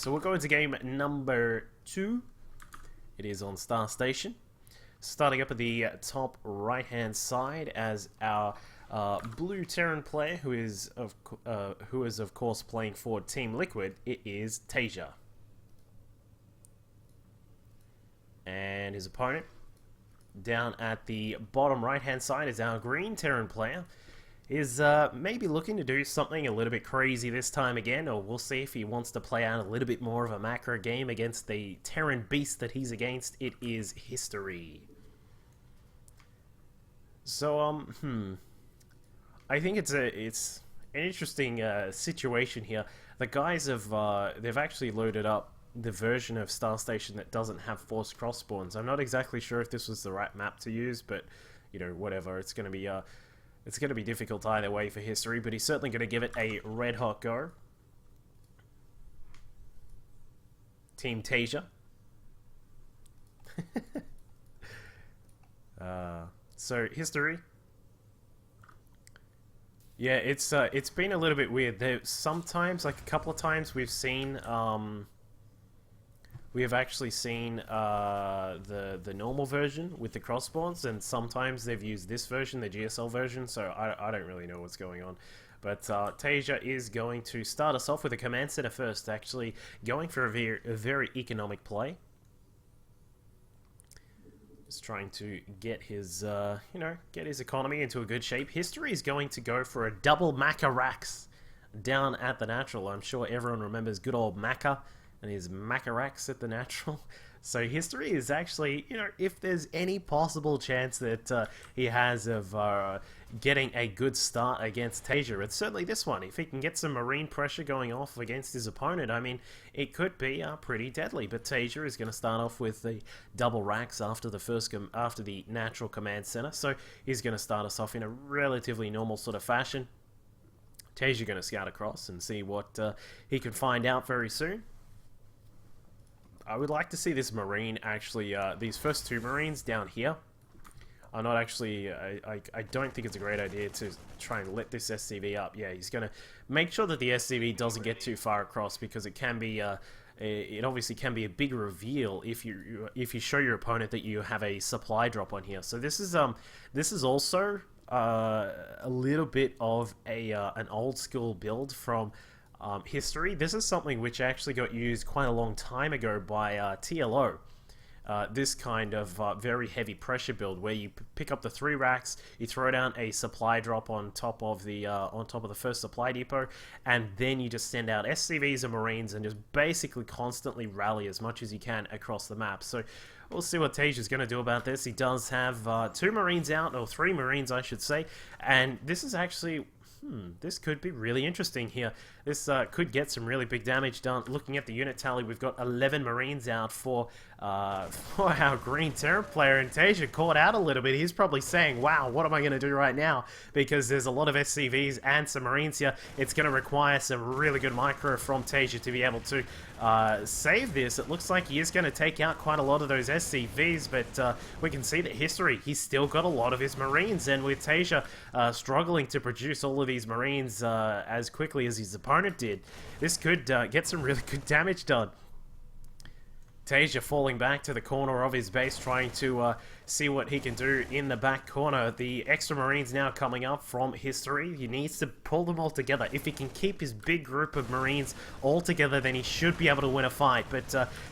So we'll go into game number 2. It is on Star Station. Starting up at the top right-hand side as our blue Terran player, who is of course playing for Team Liquid. It is Taeja, and his opponent down at the bottom right-hand side is our green Terran player. Is maybe looking to do something a little bit crazy this time again, or we'll see if he wants to play out a little bit more of a macro game against the Terran beast that he's against. It is History. So, I think it's an interesting situation here. The guys have they've actually loaded up the version of Star Station that doesn't have forced cross spawns. I'm not exactly sure if this was the right map to use, but you know, whatever. It's going to be difficult either way for History, but he's certainly going to give it a red hot go. Team Taeja. So History. Yeah, it's been a little bit weird. There sometimes, like a couple of times, we've seen we have actually seen the normal version with the cross spawns, and sometimes they've used this version, the GSL version, so I don't really know what's going on. But Taeja is going to start us off with a command center first, actually going for a very economic play. Just trying to get his, get his economy into a good shape. History is going to go for a double Macarax down at the natural. I'm sure everyone remembers good old Macca and his Macarax at the natural. So History is actually, if there's any possible chance that he has of getting a good start against Taeja, it's certainly this one. If he can get some marine pressure going off against his opponent, I mean, it could be pretty deadly. But Taeja is going to start off with the double racks after the natural command center. So he's going to start us off in a relatively normal sort of fashion. Taeja going to scout across and see what he can find out very soon. I would like to see this Marine actually, these first two Marines down here are not actually, I don't think it's a great idea to try and let this SCV up. Yeah, he's going to make sure that the SCV doesn't get too far across, because it can be, it obviously can be a big reveal if you show your opponent that you have a supply drop on here. So this is also a little bit of an old school build from History. This is something which actually got used quite a long time ago by TLO. This kind of very heavy pressure build where you pick up the 3 racks, you throw down a supply drop on top of the first supply depot, and then you just send out SCVs and Marines and just basically constantly rally as much as you can across the map. So we'll see what Taeja is going to do about this. He does have 2 Marines out, or 3 Marines I should say, and this is actually... this could be really interesting here. This could get some really big damage done. Looking at the unit tally, we've got 11 Marines out for our green Terran player, and Taeja caught out a little bit. He's probably saying, wow, what am I going to do right now? Because there's a lot of SCVs and some Marines here. It's going to require some really good micro from Taeja to be able to save this. It looks like he is going to take out quite a lot of those SCVs, but we can see that History, he's still got a lot of his Marines, and with Taeja struggling to produce all of these Marines as quickly as his opponent did, this could get some really good damage done. Taeja falling back to the corner of his base, trying to see what he can do in the back corner. The extra Marines now coming up from History. He needs to pull them all together. If he can keep his big group of Marines all together, then he should be able to win a fight. But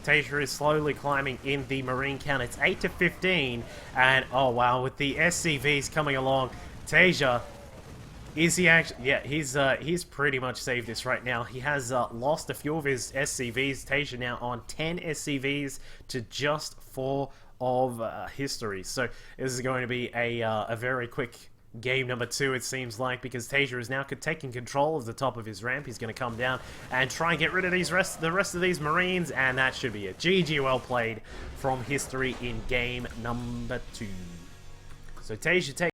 Taeja is slowly climbing in the Marine count. It's 8 to 15, and oh wow, with the SCVs coming along, Taeja... is he actually... yeah, he's pretty much saved this right now. He has lost a few of his SCVs. Taeja now on 10 SCVs to just 4 of History. So this is going to be a very quick game number 2, it seems like, because Taeja is now taking control of the top of his ramp. He's going to come down and try and get rid of the rest of these Marines, and that should be it. GG, well played from History in game number 2. So Taeja takes